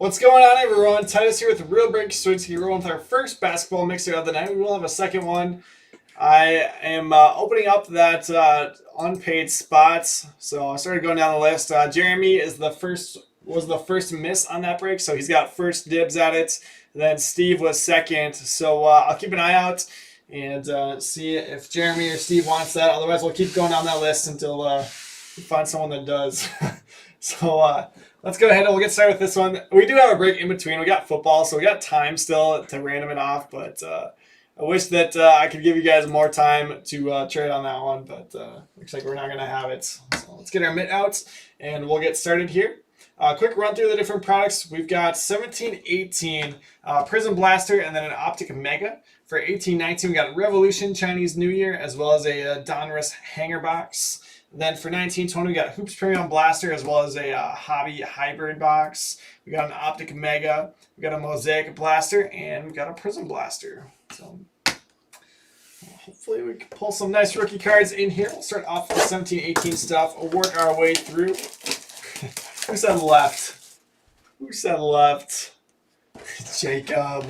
What's going on, everyone? Titus here with Real Break Swings. We're rolling with our first basketball mixer of the night. We will have a second one. I am opening up that unpaid spots, so I started going down the list. Jeremy was the first miss on that break, so he's got first dibs at it. Then Steve was second, so I'll keep an eye out and see if Jeremy or Steve wants that. Otherwise, we'll keep going down that list until we find someone that does. So let's go ahead and we'll get started with this one. We do have a break in between. We got football, so we got time still to random it off, but I wish that I could give you guys more time to trade on that one, but looks like we're not going to have it. So let's get our mitt out, and we'll get started here. Quick run through the different products. We've got 17-18 Prism Blaster and then an Optic Mega. For 18-19, we got Revolution Chinese New Year as well as a Donruss Hanger Box. Then for 19-20, we got Hoops Premium Blaster as well as a Hobby Hybrid Box. We got an Optic Mega, we got a Mosaic Blaster, and we got a Prism Blaster. So hopefully we can pull some nice rookie cards in here. We'll start off with the 17-18 stuff. We'll work our way through. Who said left? Who said left? Jacob.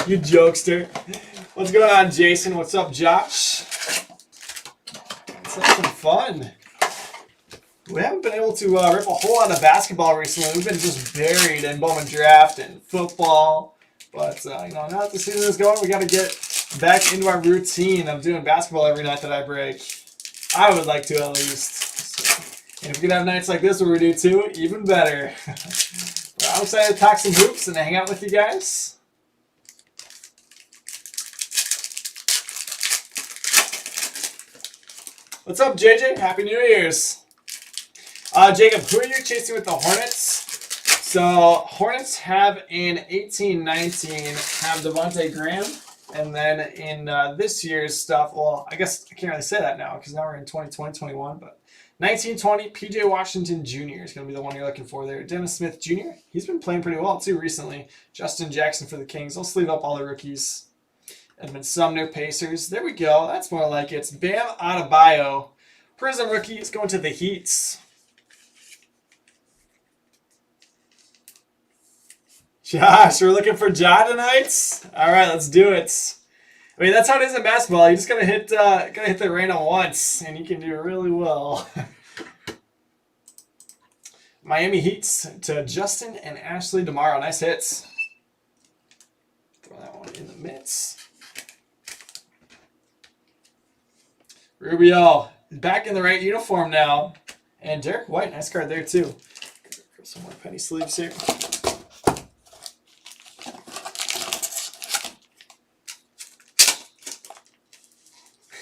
You jokester. What's going on, Jason? What's up, Josh? Let's have some fun. We haven't been able to rip a whole lot of basketball recently. We've been just buried in Bowman Draft and football. But, now that the season is going, we got to get back into our routine of doing basketball every night that I break. I would like to, at least. So, and if we can have nights like this where we do too, even better. But I'm excited to talk some hoops and to hang out with you guys. What's up, JJ? Happy New Year's. Jacob, who are you chasing with the Hornets? So, Hornets have in 18-19 have Devontae Graham. And then in this year's stuff, well, I guess I can't really say that now because now we're in 2020-21. But 19-20, PJ Washington Jr. is going to be the one you're looking for there. Dennis Smith Jr., he's been playing pretty well too recently. Justin Jackson for the Kings. I'll sleeve up all the rookies. Edmund Sumner, Pacers. There we go. That's more like it. It's Bam Adebayo. Prism rookie is going to the Heats. Josh, we're looking for Ja tonight. All right, let's do it. I mean, that's how it is in basketball. You just gotta hit the random once, and you can do really well. Miami Heats to Justin and Ashley tomorrow. Nice hits. Throw that one in the mitts. Rubio back in the right uniform now. And Derek White, nice card there too. Some more penny sleeves here.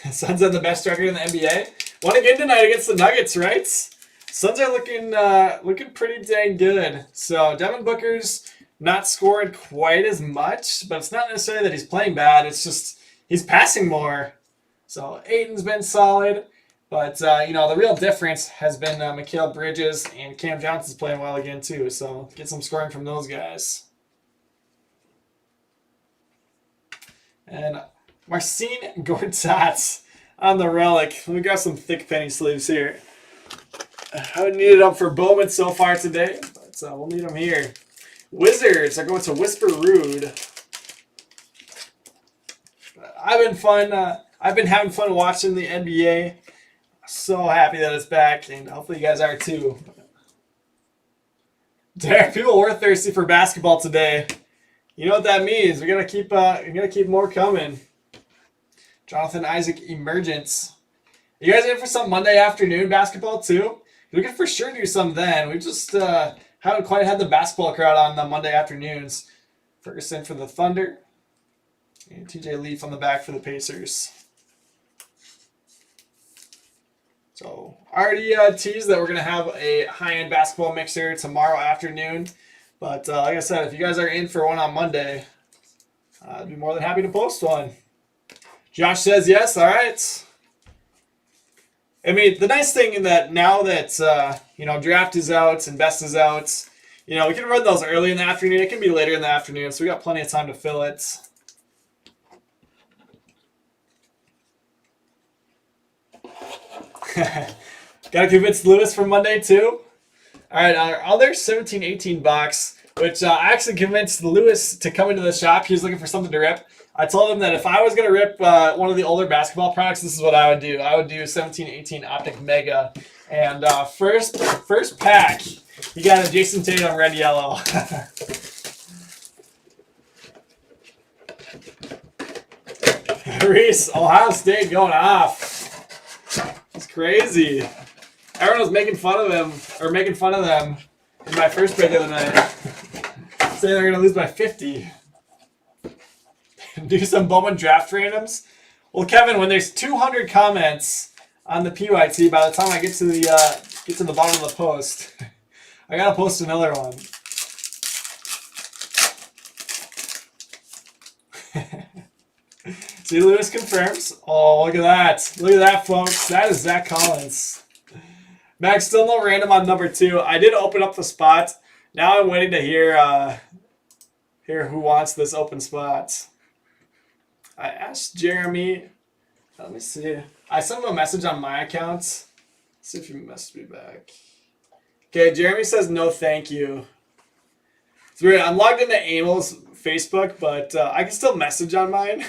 Suns have the best record in the NBA. Won again tonight against the Nuggets, right? Suns are looking pretty dang good. So Devin Booker's not scored quite as much, but it's not necessarily that he's playing bad. It's just he's passing more. So Aiden's been solid, but the real difference has been Mikal Bridges and Cam Johnson's playing well again too. So get some scoring from those guys. And Marcin Gortat on the relic. We got some thick penny sleeves here. I haven't needed them for Bowman so far today, but we'll need them here. Wizards are going to Whisper Rude. I've been having fun watching the NBA. So happy that it's back, and hopefully you guys are too. Derek, people were thirsty for basketball today. You know what that means? We're gonna keep more coming. Jonathan Isaac Emergence. You guys in for some Monday afternoon basketball too? We could for sure do some then. We just haven't quite had the basketball crowd on the Monday afternoons. Ferguson for the Thunder. And TJ Leaf on the back for the Pacers. So already teased that we're going to have a high-end basketball mixer tomorrow afternoon. But like I said, if you guys are in for one on Monday, I'd be more than happy to post one. Josh says yes. All right. I mean, the nice thing in that now that, draft is out and best is out, we can run those early in the afternoon. It can be later in the afternoon, so we got plenty of time to fill it. Got to convince Lewis for Monday too. All right, our other 17-18 box which I actually convinced Lewis to come into the shop. He was looking for something to rip. I told him that if I was going to rip one of the older basketball products, this is what I would do. I would do 17-18 Optic Mega. And first pack, you got a Jason Tatum red yellow. Reese, Ohio State going off. It's crazy. Everyone was making fun of him, or making fun of them in my first break the other night. Saying they're going to lose by 50. Do some Bowman draft randoms. Well, Kevin, when there's 200 comments on the PYT, by the time I get to the bottom of the post, I gotta post another one. See, Lewis confirms. Oh, look at that! Look at that, folks. That is Zach Collins. Max, still no random on number 2. I did open up the spot. Now I'm waiting to hear who wants this open spot. I asked Jeremy. Let me see. I sent him a message on my account. Let's see if he messaged me back. Okay, Jeremy says no thank you. It's weird. I'm logged into Amel's Facebook, but I can still message on mine.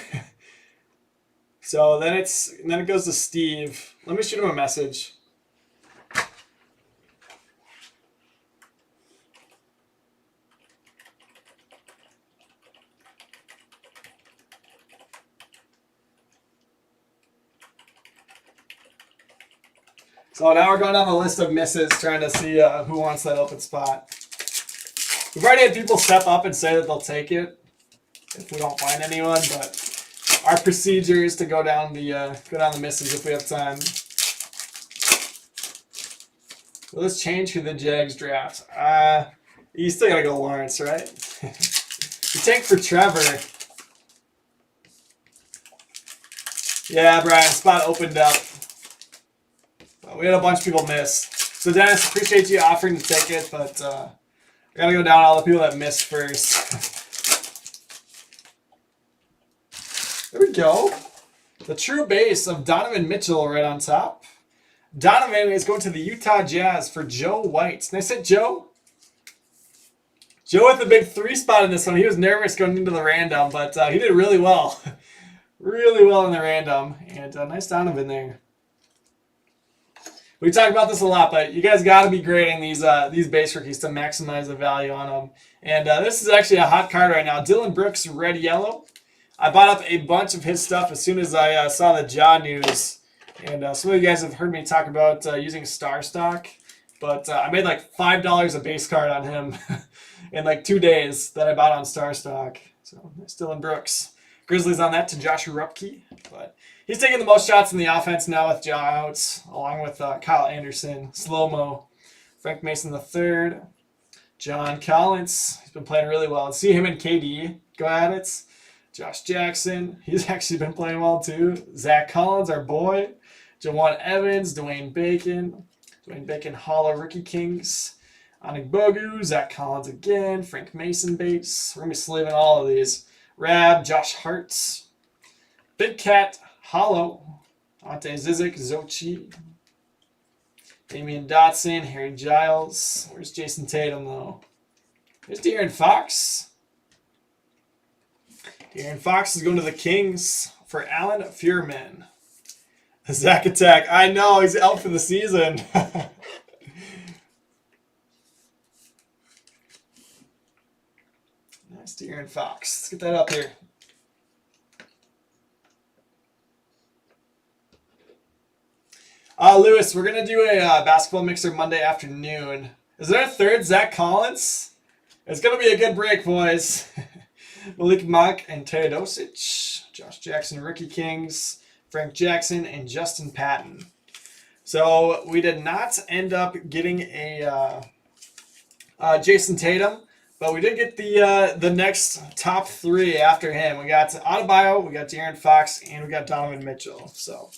So then it goes to Steve. Let me shoot him a message. So now we're going down the list of misses, trying to see who wants that open spot. We've already had people step up and say that they'll take it if we don't find anyone, but our procedure is to go down the misses if we have time. Will this change who the Jags draft? You still gotta go Lawrence, right? You take for Trevor. Yeah, Brian, spot opened up. We had a bunch of people miss. So Dennis, appreciate you offering to take it, but I gotta go down all the people that missed first. There we go. The true base of Donovan Mitchell right on top. Donovan is going to the Utah Jazz for Joe White. Nice hit, Joe. Joe with the big 3 spot in this one. He was nervous going into the random, but he did really well. Really well in the random. And nice Donovan there. We talk about this a lot, but you guys got to be grading these base rookies to maximize the value on them. And this is actually a hot card right now. Dylan Brooks, red yellow. I bought up a bunch of his stuff as soon as I saw the Ja news. And some of you guys have heard me talk about using Star Stock, but I made like $5 a base card on him in like 2 days that I bought on Star Stock. So it's Dylan Brooks. Grizzlies on that to Joshua Rupke, but he's taking the most shots in the offense now with Ja outs, along with Kyle Anderson, Slow-Mo, Frank Mason III, John Collins. He's been playing really well. See him and KD go at it. Josh Jackson, he's actually been playing well too. Zach Collins, our boy. Jawan Evans, Dwayne Bacon, Hollow Rookie Kings. Anik Bogu, Zach Collins again, Frank Mason base. We're going to be slaving all of these. Rab, Josh Hartz, Big Cat, Hollow, Ante Zizic, Zochi, Damian Dotson, Harry Giles. Where's Jason Tatum, though? There's De'Aaron Fox. De'Aaron Fox is going to the Kings for Alan Furman. Zach Attack. I know, he's out for the season. Nice De'Aaron Fox. Let's get that up here. Lewis, we're going to do a basketball mixer Monday afternoon. Is there a third Zach Collins? It's going to be a good break, boys. Malik Monk and Teodosic. Josh Jackson, Rookie Kings. Frank Jackson and Justin Patton. So we did not end up getting a Jason Tatum, but we did get the next top 3 after him. We got Adebayo, we got De'Aaron Fox, and we got Donovan Mitchell. So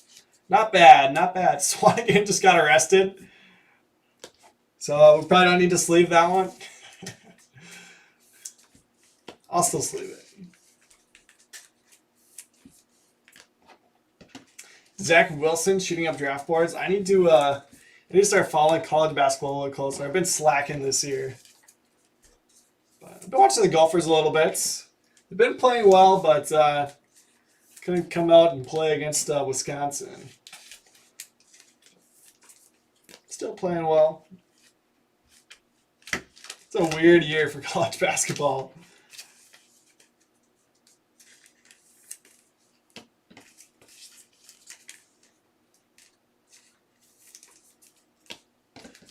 not bad, not bad. Swanigan just got arrested. So we probably don't need to sleeve that one. I'll still sleeve it. Zach Wilson shooting up draft boards. I need to start following college basketball a little closer. I've been slacking this year. But I've been watching the golfers a little bit. They've been playing well, but couldn't come out and play against Wisconsin. Still playing well. It's a weird year for college basketball.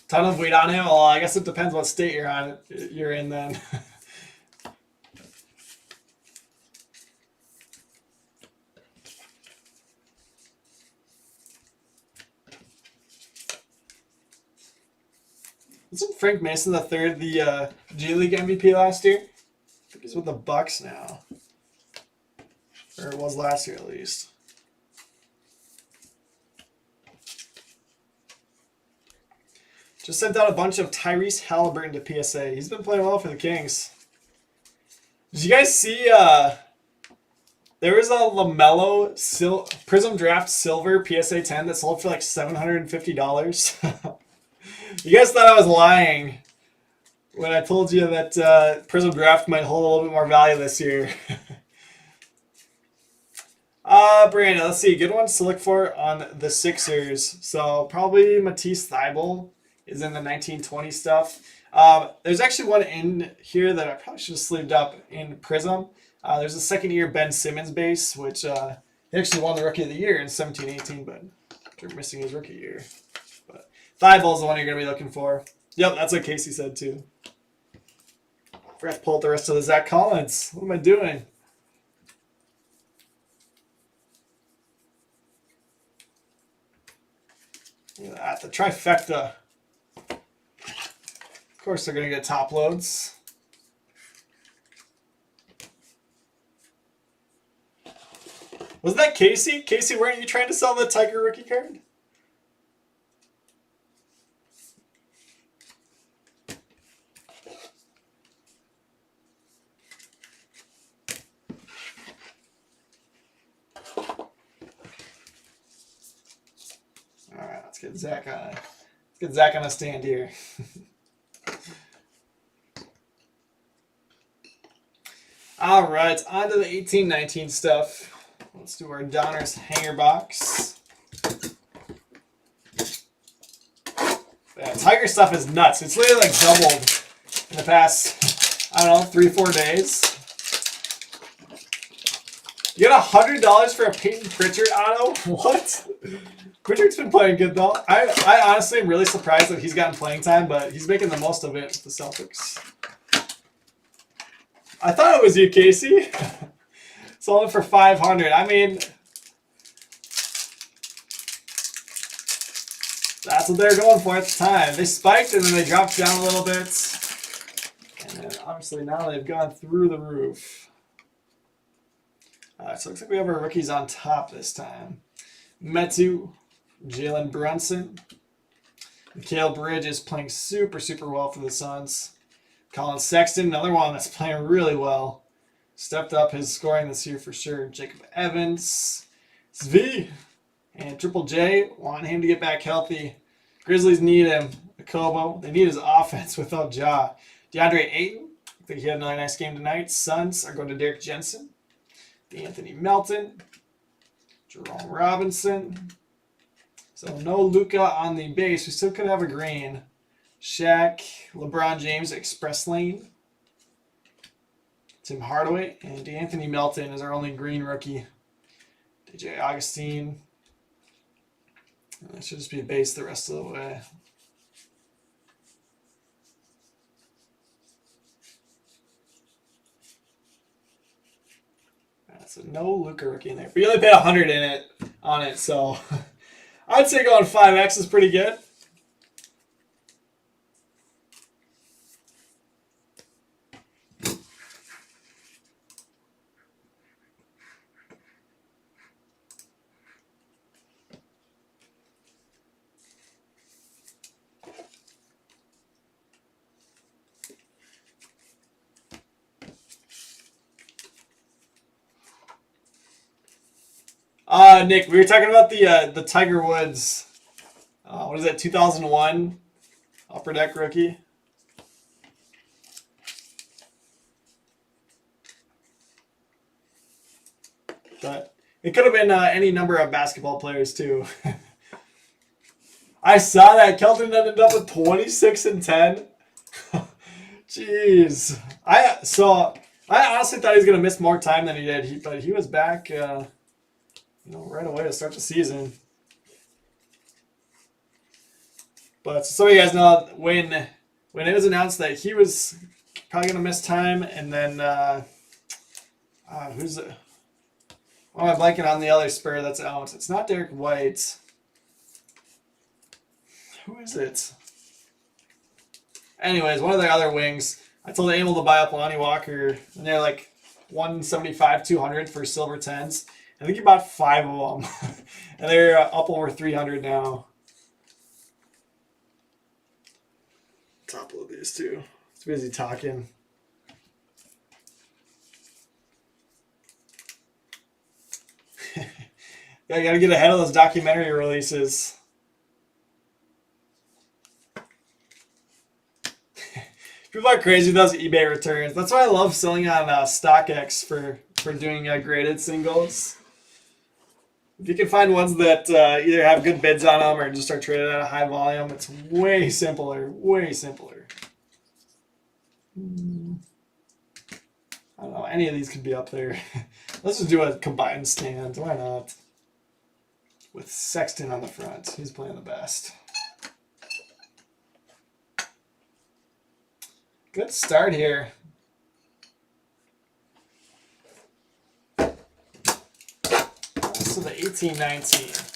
Ton of wheat on him. Well, I guess it depends what state you're in then. Wasn't Frank Mason III the G League MVP last year? I think he's with the Bucks now, or it was last year at least. Just sent out a bunch of Tyrese Halliburton to PSA. He's been playing well for the Kings. Did you guys see? There was a LaMelo Prism Draft Silver PSA 10 that sold for like $750. You guys thought I was lying when I told you that Prism Draft might hold a little bit more value this year. Brandon, let's see. Good ones to look for on the Sixers. So probably Matisse Thybulle is in the 1920 stuff. There's actually one in here that I probably should have sleeved up in Prism. There's a second-year Ben Simmons base, which he actually won the Rookie of the Year in 17-18, but they're missing his rookie year. But Thybulle's the one you're going to be looking for. Yep, that's what Casey said, too. Forgot to pull up the rest of the Zach Collins. What am I doing? Look at that, the trifecta. Of course they're going to get top loads. Wasn't that Casey? Casey, weren't you trying to sell the Tiger rookie card? All right, let's get Zach on a stand here. All right, on to the 18-19 stuff. Let's do our Donruss hanger box. Yeah, Tiger stuff is nuts. It's literally like doubled in the past, I don't know, 3-4 days. You got $100 for a Peyton Pritchard auto? What? Pritchard's been playing good though. I honestly am really surprised that he's gotten playing time, but he's making the most of it with the Celtics. I thought it was you, Casey. Sold it for $500. I mean, that's what they were going for at the time. They spiked and then they dropped down a little bit. And then obviously now they've gone through the roof. So it looks like we have our rookies on top this time. Metu, Jalen Brunson. Mikal Bridge is playing super, super well for the Suns. Colin Sexton, another one that's playing really well. Stepped up his scoring this year for sure. Jacob Evans, Svi, and Triple J, want him to get back healthy. Grizzlies need him. Akobo, they need his offense without Ja. DeAndre Ayton, I think he had another nice game tonight. Suns are going to Derek Jensen. Anthony Melton. Jerome Robinson. So no Luka on the base. We still could have a green. Shaq, LeBron James, Express Lane. Tim Hardaway, and Anthony Melton is our only green rookie. DJ Augustine. That should just be a base the rest of the way. So no Luka rookie in there. But you only paid $100 on it, so I'd say going 5X is pretty good. Nick, we were talking about the Tiger Woods. What is that? 2001 Upper Deck rookie. But it could have been any number of basketball players too. I saw that Kelton ended up with 26 and 10. Jeez. I honestly thought he was gonna miss more time than he did. But he was back, right away to start the season. But so you guys know, when it was announced that he was probably gonna miss time, and then who's it? Oh, I'm blanking on the other Spur that's out. It's not Derek White. Who is it? Anyways, one of the other wings. I told Emil to buy up Lonnie Walker, and they're like 175, 200 for silver 10s. I think he bought 5 of them, and they're up over 300 now. Top load these two. It's busy talking. Yeah, you gotta get ahead of those documentary releases. People are crazy with those eBay returns. That's why I love selling on StockX for doing graded singles. If you can find ones that either have good bids on them or just are traded at a high volume, it's way simpler. Way simpler. I don't know. Any of these could be up there. Let's just do a combined stand. Why not? With Sexton on the front. He's playing the best. Good start here. So the 18-19.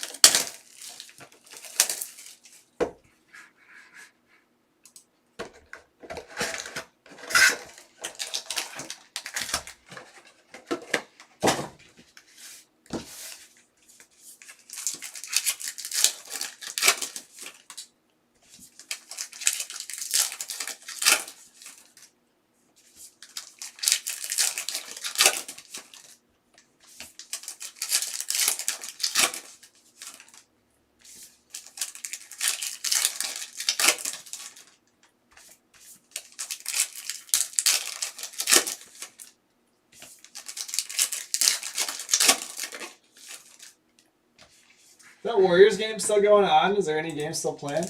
That Warriors game still going on? Is there any game still playing?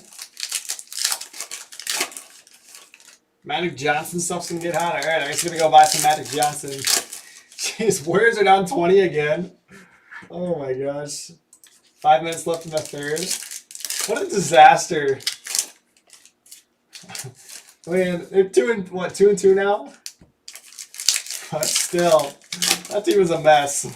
Magic Johnson stuff's gonna get hot. Alright, I'm just gonna go buy some Magic Johnson. Jeez, Warriors are down 20 again. Oh my gosh. 5 minutes left in the third. What a disaster. I mean, they're 2-2 now? But still, that team is a mess.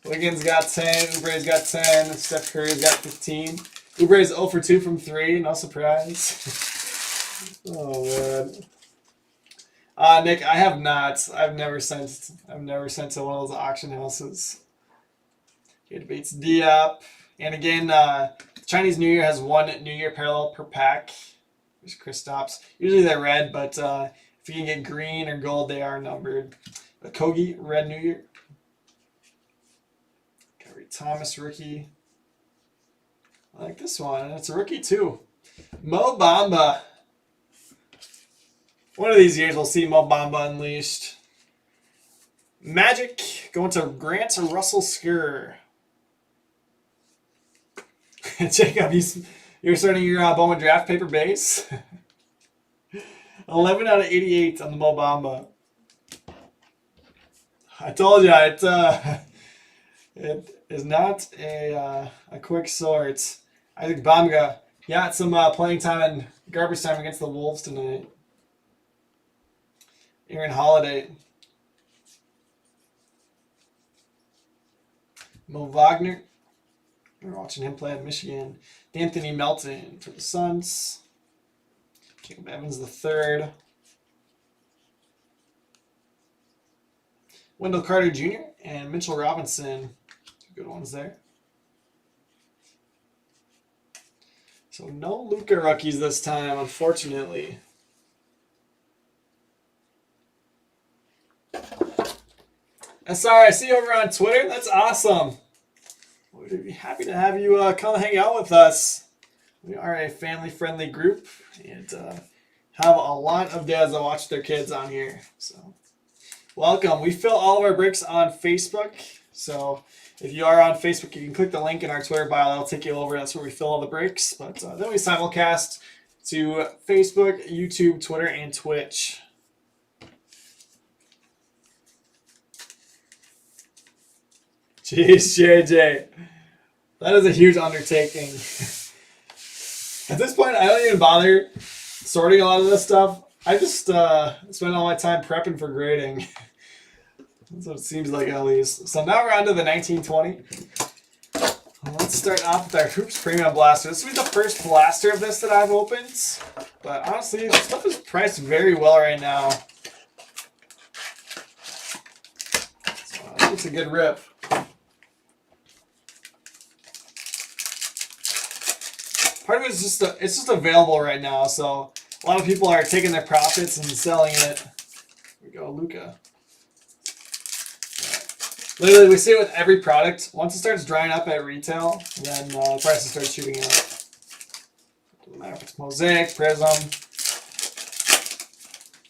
Wiggins got 10, Oubre's got 10, Steph Curry's got 15. Oubre's 0 for 2 from 3, no surprise. Oh man. Nick, I have not. I've never sent to one of those auction houses. It beats Diop. And again, Chinese New Year has 1 New Year parallel per pack. There's Kristaps. Usually they're red, but if you can get green or gold, they are numbered. But Kogi, red New Year. Thomas rookie. I like this one. It's a rookie too. Mo Bamba. One of these years we'll see Mo Bamba unleashed. Magic going to Grant Russell Skur. Jacob, you're starting your Bowman draft paper base. 11 out of 88 on the Mo Bamba. I told you it is not a quick sort. I think Bamba got some playing time and garbage time against the Wolves tonight. Aaron Holiday. Mo Wagner. We're watching him play at Michigan. D'Anthony Melton for the Suns. Caleb Evans the third. Wendell Carter Jr. and Mitchell Robinson. Good ones there. So no Luka rookies this time, unfortunately. SR, I see you over on Twitter. That's awesome. We'd be happy to have you come hang out with us. We are a family-friendly group and have a lot of dads that watch their kids on here. So Welcome. We fill all of our breaks on Facebook. So if you are on Facebook, you can click the link in our Twitter bio. That'll take you over. That's where we fill all the breaks. But then we simulcast to Facebook, YouTube, Twitter, and Twitch. Jeez, JJ. That is a huge undertaking. At this point, I don't even bother sorting a lot of this stuff. I just spend all my time prepping for grading. That's what it seems like, at least. So now we're on to the 1920. Let's start off with our Hoops Premium Blaster. This will be the first blaster of this that I've opened. But honestly, the stuff is priced very well right now. So I think it's a good rip. Part of it is it's just available right now, so a lot of people are taking their profits and selling it. Here we go, Luka. Literally, we see it with every product. Once it starts drying up at retail, then the prices start shooting up. Doesn't matter if it's Mosaic, Prism,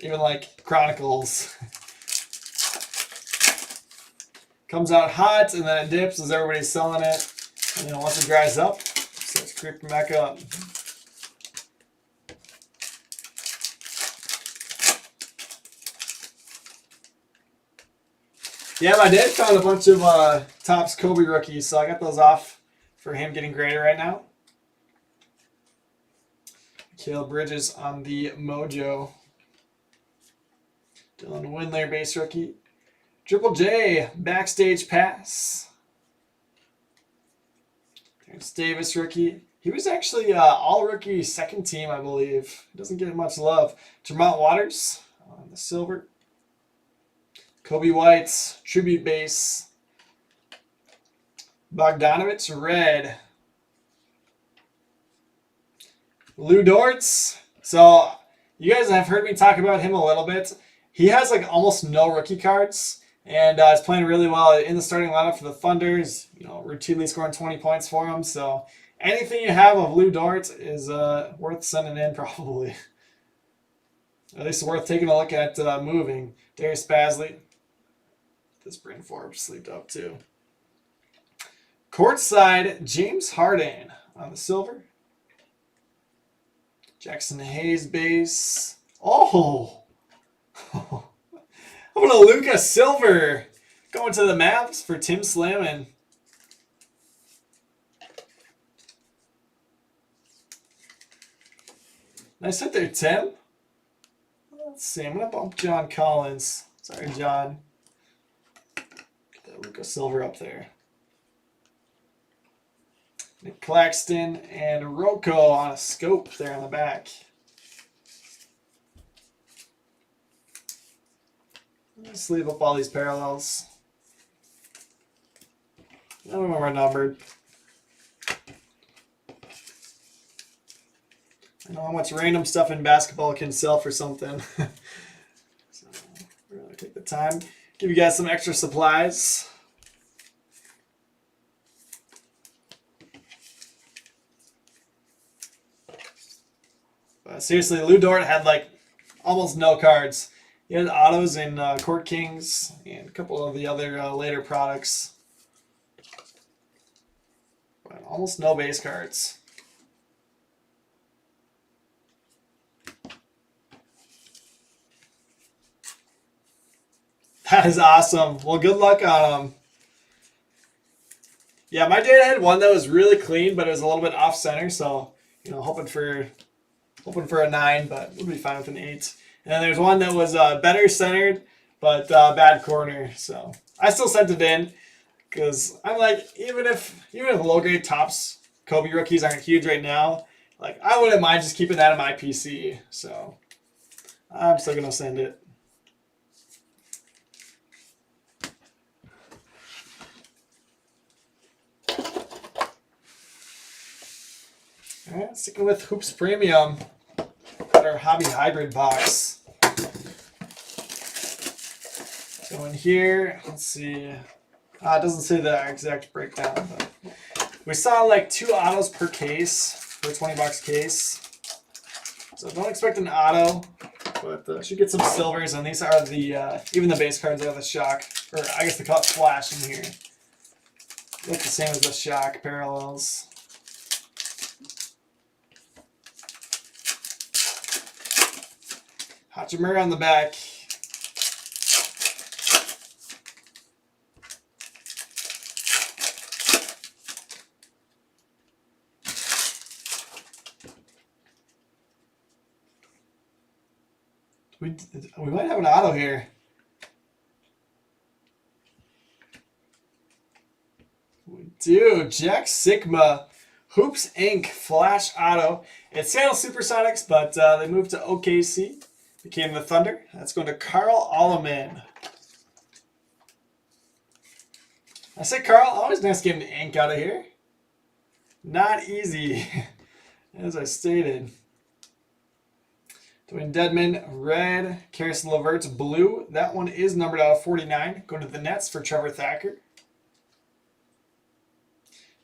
even like Chronicles. Comes out hot and then it dips as everybody's selling it. And then once it dries up, starts creeping back up. Yeah, my dad found a bunch of Topps Kobe rookies, so I got those off for him getting graded right now. Caleb Bridges on the Mojo. Dylan Windler, base rookie. Triple J, backstage pass. Terrence Davis, rookie. He was actually all-rookie second team, I believe. He doesn't get much love. Tremont Waters on the silver. Kobe White's tribute base. Bogdanovich, red. Lou Dortz. So you guys have heard me talk about him a little bit. He has like almost no rookie cards, and is playing really well in the starting lineup for the Thunders. You know, routinely scoring 20 points for him. So anything you have of Lou Dortz is worth sending in, probably. At least worth taking a look at moving. Darius Bazley. This Bryn Forbes sleeved up too. Courtside, James Harden on the silver. Jackson Hayes base. Oh! How about a Luka silver? Going to the Mavs for Tim Slammin. Nice hit there, Tim. Let's see. I'm going to bump John Collins. Sorry, John. Get that Luka silver up there. Nick Claxton and Rocco on a scope there on the back. Let's leave up all these parallels. None of them are numbered. I know how much random stuff in basketball can sell for something. So we're going to take the time, give you guys some extra supplies. But seriously, Lou Dort had like almost no cards. He had autos in Court Kings and a couple of the other later products. But almost no base cards. That is awesome. Well, good luck on them. Yeah, my dad had one that was really clean, but it was a little bit off center. So, you know, hoping for a 9, but we'll be fine with an 8. And then there's one that was better centered, but bad corner. So I still sent it in because I'm like, even if low grade Topps Kobe rookies aren't huge right now, like I wouldn't mind just keeping that in my PC. So I'm still gonna send it. All right, sticking with Hoops Premium. Got our Hobby Hybrid box. So in here, let's see. It doesn't say the exact breakdown, but we saw like 2 autos per case for a $20 case. So don't expect an auto. But should get some silvers, and these are the even the base cards are the shock, or I guess they call it flash in here. Look the same as the shock parallels. Hachimura on the back. We might have an auto here. We do. Jack Sigma, Hoops Inc. Flash Auto. It's Seattle Supersonics, but they moved to OKC. Became the Thunder. That's going to Carl Alleman. I said Carl, always nice getting the ink out of here. Not easy, as I stated. Dwayne Dedman, red. Karis LeVert, blue. That one is numbered out of 49. Going to the Nets for Trevor Thacker.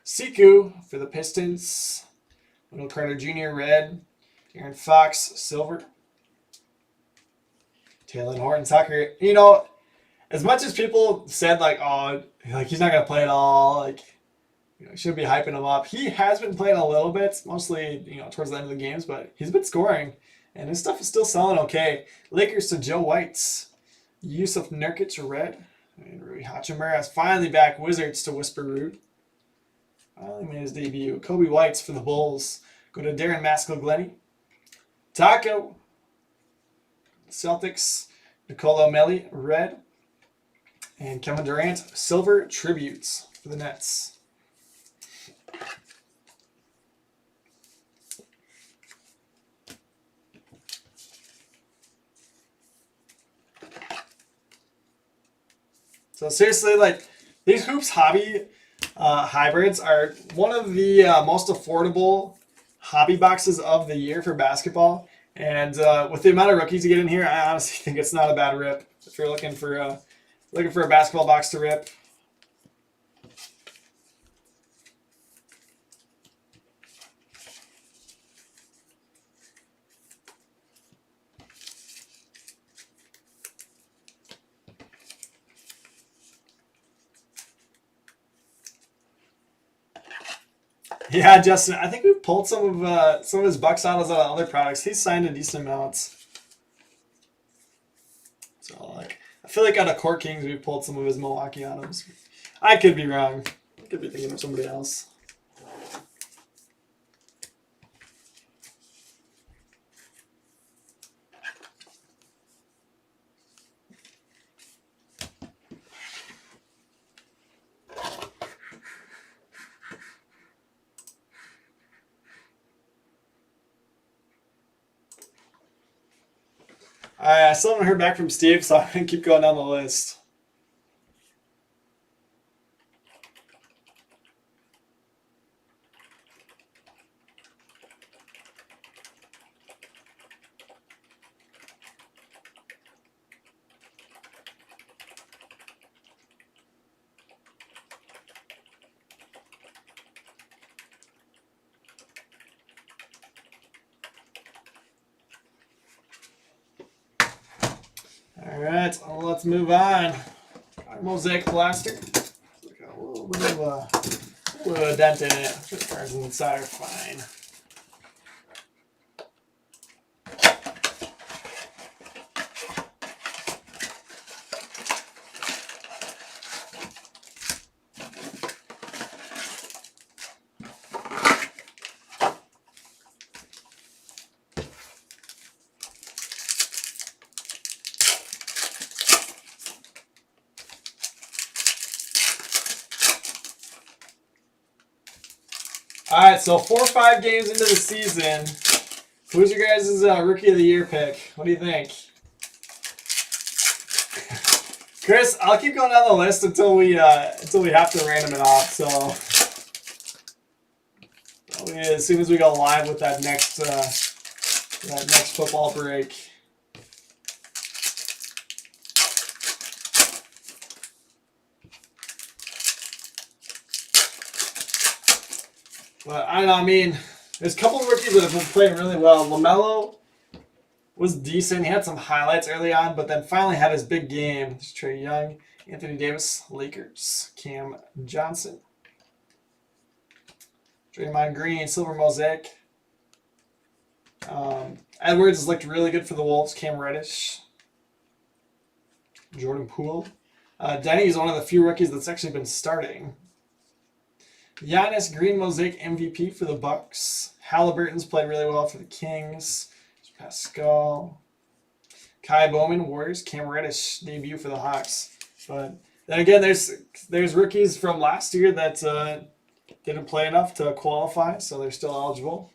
Siku for the Pistons. Wendell Carter Jr., red. Aaron Fox, silver. Taylor Horton Tucker. You know, as much as people said, like, oh, like he's not going to play at all, like, you know, should be hyping him up. He has been playing a little bit, mostly, you know, towards the end of the games, but he's been scoring. And his stuff is still selling okay. Lakers to Joe Whites. Yusuf Nurkic, red. And Rui Hachimura is finally back. Wizards to Whisper Root. Finally made his debut. Kobe Whites for the Bulls. Go to Darren Maskell-Glenny. Taco. Celtics. Nicolo Melli, red. And Kevin Durant, silver tributes for the Nets. So seriously, like, these Hoops Hobby hybrids are one of the most affordable hobby boxes of the year for basketball. And with the amount of rookies you get in here, I honestly think it's not a bad rip if you're looking for a basketball box to rip. Yeah, Justin, I think we've pulled some of his Bucks autos out of other products. He's signed a decent amount. So, like, I feel like out of Court Kings, we've pulled some of his Milwaukee autos. I could be wrong. I could be thinking of somebody else. I still haven't heard back from Steve, so I'm going to keep going down the list. All right, well, let's move on. Our Mosaic Blaster. Got a little bit of a dent in it. The cards inside are fine. All right, so 4 or 5 games into the season, who's your guys' Rookie of the Year pick? What do you think? Chris, I'll keep going down the list until we have to random it off. So as soon as we go live with that next football break. But I don't know, I mean, there's a couple of rookies that have been playing really well. LaMelo was decent. He had some highlights early on, but then finally had his big game. There's Trae Young, Anthony Davis, Lakers, Cam Johnson, Draymond Green, Silver Mosaic. Edwards has looked really good for the Wolves. Cam Reddish, Jordan Poole. Denny is one of the few rookies that's actually been starting. Giannis Green Mosaic MVP for the Bucks. Halliburton's played really well for the Kings. Pascal. Kai Bowman, Warriors. Cam Reddish debut for the Hawks. But then again, there's rookies from last year that didn't play enough to qualify, so they're still eligible.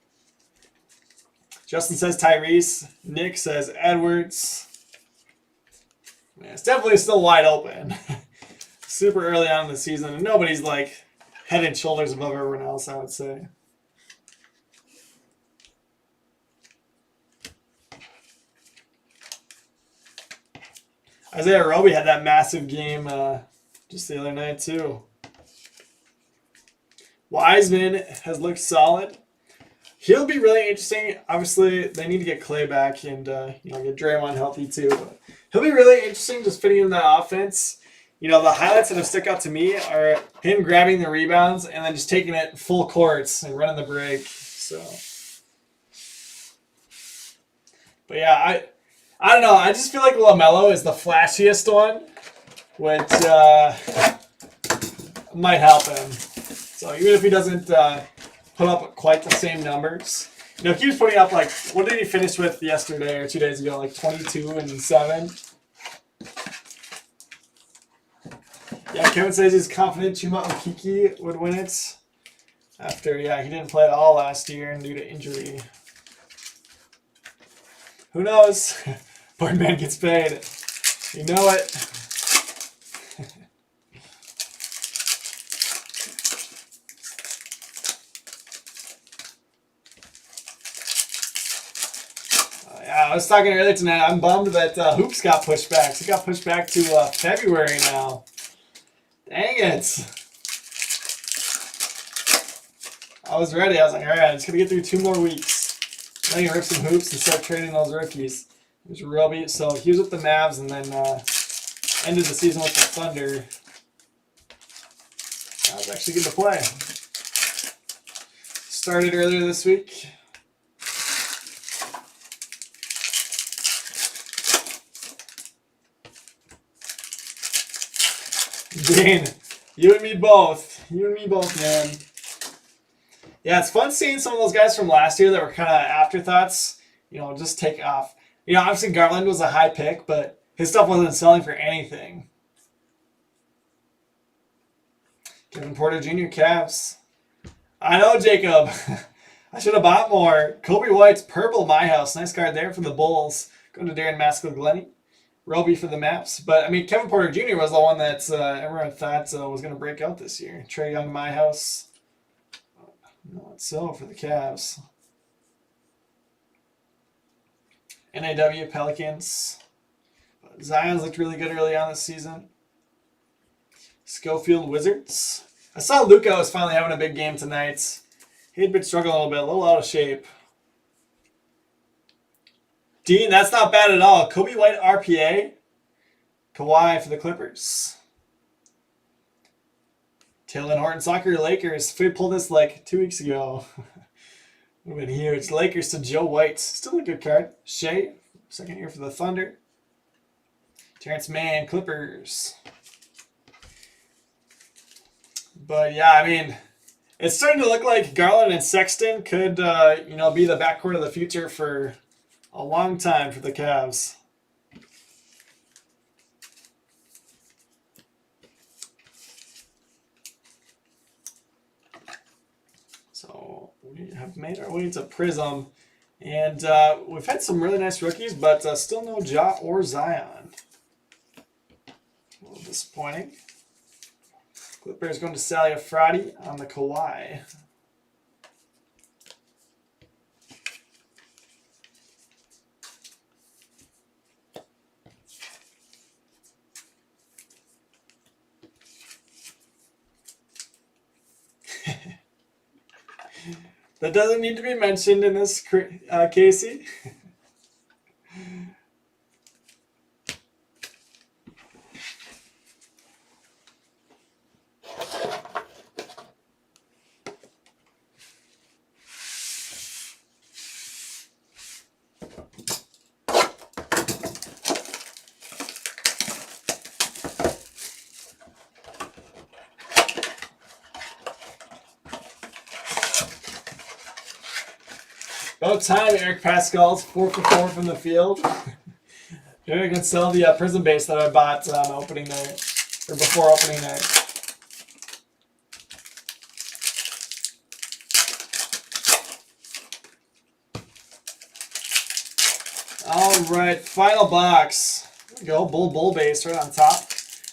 Justin says Tyrese. Nick says Edwards. Man, it's definitely still wide open. Super early on in the season, and nobody's like head and shoulders above everyone else, I would say. Isaiah Roby had that massive game just the other night, too. Wiseman has looked solid. He'll be really interesting. Obviously, they need to get Clay back and get Draymond healthy, too. But he'll be really interesting just fitting in that offense. The highlights that have stuck out to me are him grabbing the rebounds and then just taking it full courts and running the break. So, but yeah, I don't know. I just feel like LaMelo is the flashiest one, which might help him. So even if he doesn't put up quite the same numbers, he keeps putting up like, what did he finish with yesterday or 2 days ago? Like 22 and 7. Yeah, Kevin says he's confident Chuma Okeke would win it after, he didn't play at all last year due to injury. Who knows? Boardman gets paid. You know it. I was talking earlier tonight. I'm bummed that Hoops got pushed back. It got pushed back to February now. Dang it. I was ready. I was like, all right, I'm just going to get through 2 more weeks. Then you rip some hoops and start trading those rookies. It was Roby. So he was with the Mavs and then ended the season with the Thunder. I was actually good to play. Started earlier this week. Dane, you and me both. You and me both, man. Yeah, it's fun seeing some of those guys from last year that were kind of afterthoughts, just take off. Obviously Garland was a high pick, but his stuff wasn't selling for anything. Kevin Porter Jr. Cavs. I know, Jacob. I should have bought more. Kobe White's purple my house. Nice card there for the Bulls. Going to Darren Maskell-Glennie. Roby for the Maps. But, Kevin Porter Jr. was the one that everyone thought was going to break out this year. Trae Young, my house. Not so for the Cavs. NAW Pelicans. Zion's looked really good early on this season. Schofield Wizards. I saw Luka was finally having a big game tonight. He had been struggling a little out of shape. Dean, that's not bad at all. Kobe White RPA. Kawhi for the Clippers. Taylor Horton Soccer Lakers. We pulled this like 2 weeks ago. We've been here. It's Lakers to Joe White. Still a good card. Shea, second year for the Thunder. Terrence Mann, Clippers. But yeah, it's starting to look like Garland and Sexton could, be the backcourt of the future for a long time for the Cavs. So we have made our way to Prism. And we've had some really nice rookies, but still no Ja or Zion. A little disappointing. Clippers going to Salia Friday on the Kawhi. That doesn't need to be mentioned in this, Casey. About time, Eric Pascal's 4 for 4 from the field. Maybe I can sell the prison base that I bought on opening night, or before opening night. All right, final box. There we go, bull base right on top.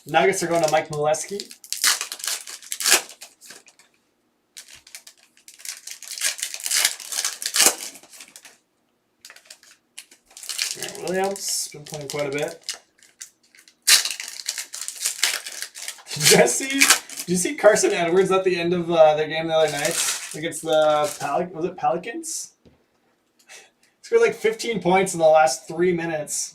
Nuggets are going to Mike Molesky. Williams, been playing quite a bit. Did you see Carson Edwards at the end of their game the other night against the Pelicans? Scored like 15 points in the last 3 minutes.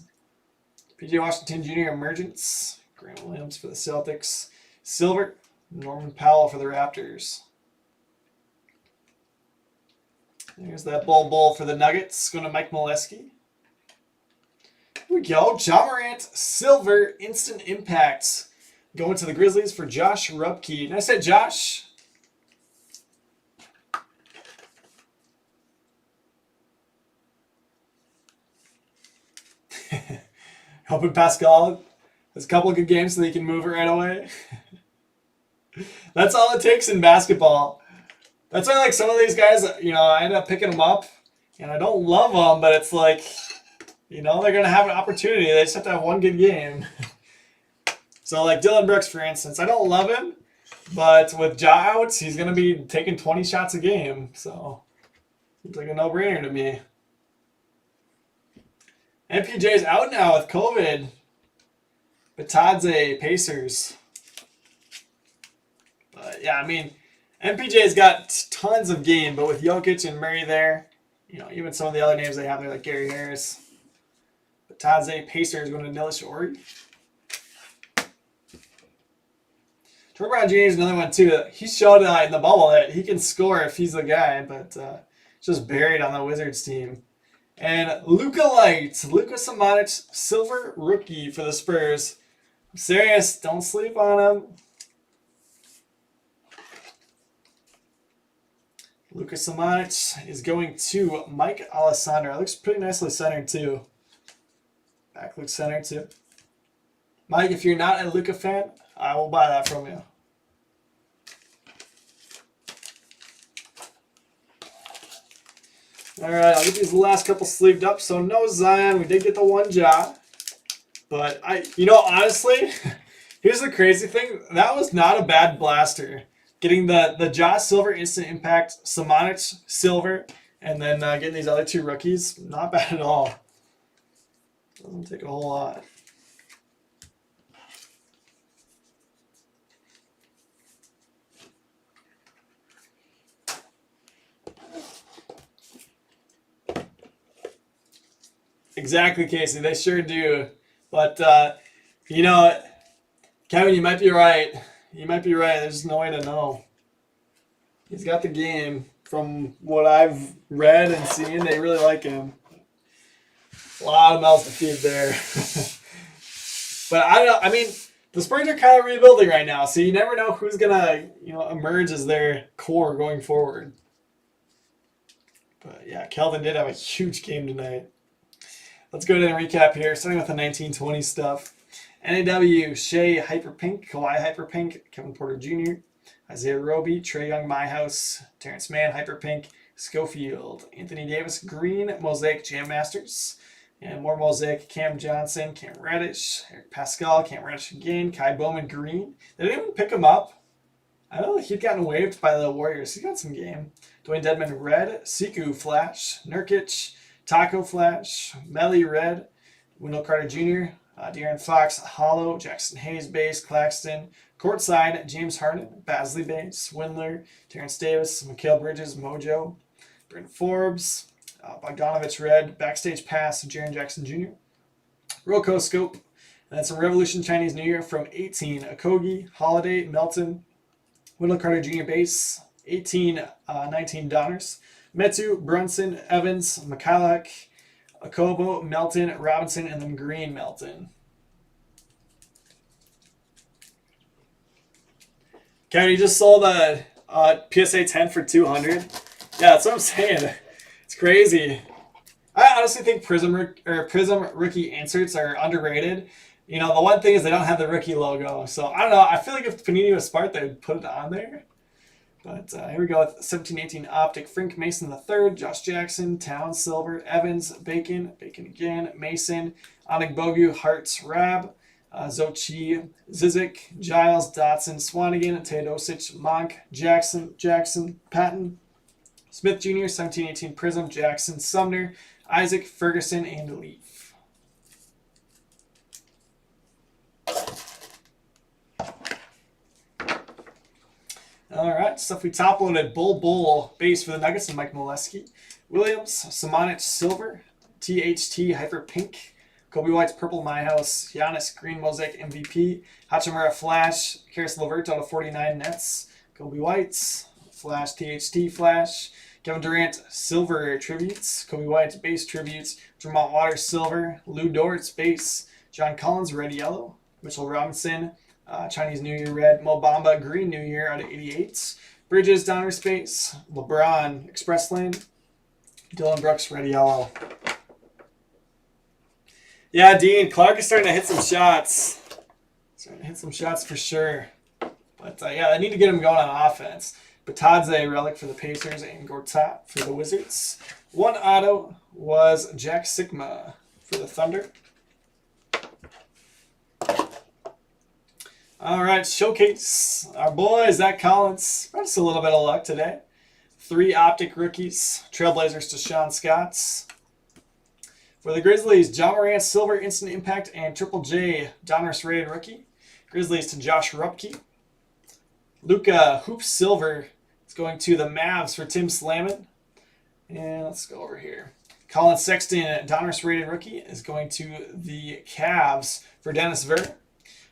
PJ Washington Jr. Emergence. Grant Williams for the Celtics. Silver. Norman Powell for the Raptors. There's that bull for the Nuggets. Going to Mike Molesky. Here we go. Ja Morant, silver, instant impact. Going to the Grizzlies for Josh Rupke. Nice hit, Josh. Hoping Pascal has a couple of good games so they can move it right away. That's all it takes in basketball. That's why, like, some of these guys, I end up picking them up, and I don't love them, but it's like, they're going to have an opportunity. They just have to have one good game. So, like Dylan Brooks, for instance, I don't love him, but with Ja out, he's going to be taking 20 shots a game. So, it's like a no-brainer to me. MPJ's out now with COVID. Batadze, Pacers. But, yeah, I mean, MPJ's got tons of game, but with Jokic and Murray there, even some of the other names they have there, like Gary Harris. Batadze, Pacers going to Nilish Ori. Troy Brown Jr. is another one, too. He showed in the bubble that he can score if he's the guy, but just buried on the Wizards team. And Luka Samanic, silver rookie for the Spurs. I'm serious. Don't sleep on him. Luka Samanic is going to Mike Alessandro. Looks pretty nicely centered, too. Back looks centered, too. Mike, if you're not a Luka fan, I will buy that from you. All right, I'll get these last couple sleeved up. So no Zion. We did get the one Ja. But honestly, here's the crazy thing. That was not a bad blaster. Getting the Ja silver instant impact, Samanic silver, and then getting these other two rookies, not bad at all. Doesn't take a whole lot. Exactly, Casey. They sure do. But, Kevin, you might be right. You might be right. There's no way to know. He's got the game. From what I've read and seen, they really like him. A lot of mouths to feed there. But I don't know. I mean, the Spurs are kind of rebuilding right now, so you never know who's going to, emerge as their core going forward. But, yeah, Kelvin did have a huge game tonight. Let's go ahead and recap here, starting with the 1920 stuff. NAW, Shea Hyperpink, Kawhi Hyperpink, Kevin Porter Jr., Isaiah Roby, Trae Young, My House, Terrence Mann Hyperpink, Schofield, Anthony Davis, Green, Mosaic Jam Masters, and more Mosaic, Cam Johnson, Cam Reddish, Eric Pascal, Cam Reddish again, Kai Bowman Green. They didn't even pick him up. I know he'd gotten waived by the Warriors. He got some game. Dwayne Dedman Red, Siku Flash, Nurkic, Taco Flash, Melly Red, Wendell Carter Jr., De'Aaron Fox, Hollow, Jackson Hayes Base, Claxton, Courtside, James Harden, Basley Base, Swindler, Terrence Davis, Mikal Bridges, Mojo, Brent Forbes, Bogdanovich Red, Backstage Pass, Jaren Jackson Jr., Roko Scope, and then some Revolution Chinese New Year from 18, Okogie, Holiday, Melton, Wendell Carter Jr. Base, 18, 19 Donners, Metu, Brunson, Evans, McCulloch, Akobo, Melton, Robinson, and then Green Melton. Kevin, you just sold a PSA 10 for $200. Yeah, that's what I'm saying. It's crazy. I honestly think Prism rookie inserts are underrated. You know, the one thing is they don't have the rookie logo. So I don't know. I feel like if Panini was smart, they would put it on there. But here we go with 1718 Optic. Frank Mason III, Josh Jackson, Town, Silver, Evans, Bacon again, Mason, Onigbogu, Hartz, Rab, Zochi, Zizik, Giles, Dotson, Swanigan, Teodosic, Monk, Jackson, Patton, Smith Jr., 1718 Prism, Jackson, Sumner, Isaac, Ferguson, and Leaf. All right, stuff we top loaded. Bull base for the Nuggets and Mike Molesky. Williams, Samanich Silver, THT Hyper Pink, Kobe White's Purple My House, Giannis Green Mosaic MVP, Hachimura Flash, Karis LeVert out of 49 Nets, Kobe White's Flash THT Flash, Kevin Durant Silver Tributes, Kobe White's Base Tributes, Vermont Waters Silver, Lou Dort's Base, John Collins Red Yellow, Mitchell Robinson, Chinese New Year Red, Mo Bamba Green New Year out of 88s, Bridges Donner Space, LeBron Express Lane, Dylan Brooks Red Yellow. Yeah, Dean Clark is starting to hit some shots. Starting to hit some shots for sure. But yeah, I need to get him going on offense. Batadze relic for the Pacers and Gortat for the Wizards. One auto was Jack Sigma for the Thunder. All right, showcase our boy Zach Collins. Just a little bit of luck today. 3 Optic rookies. Trailblazers to Sean Scotts. For the Grizzlies, John Morant Silver Instant Impact and Triple J Donruss Rated Rookie. Grizzlies to Josh Rupke. Luka Hoop Silver is going to the Mavs for Tim Slammin. And let's go over here. Colin Sexton Donruss Rated Rookie is going to the Cavs for Dennis Ver.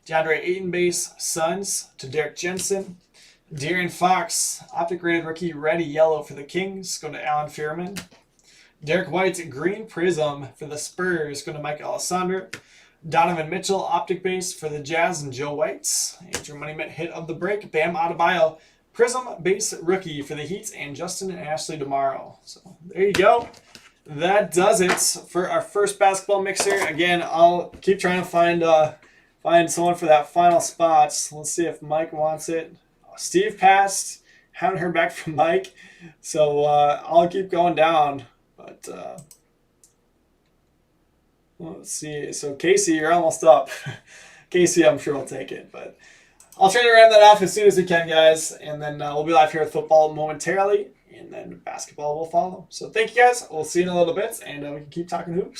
DeAndre Ayton base Suns to Derek Jensen. De'Aaron Fox Optic Rated Rookie Red Yellow for the Kings going to Alan Fairman. Derek White Green Prism for the Spurs going to Mike Alessandro. Donovan Mitchell Optic base for the Jazz and Joe Whites. Andrew Money Mitt hit of the break. Bam Adebayo Prism base rookie for the Heat and Justin and Ashley tomorrow. So there you go. That does it for our first basketball mixer. Again, I'll keep trying to find someone for that final spot. So let's see if Mike wants it. Steve passed. Haven't heard back from Mike. So I'll keep going down. But let's see. So Casey, you're almost up. Casey, I'm sure will take it. But I'll try to round that off as soon as we can, guys. And then we'll be live here with football momentarily. And then basketball will follow. So thank you, guys. We'll see you in a little bit. And we can keep talking hoops.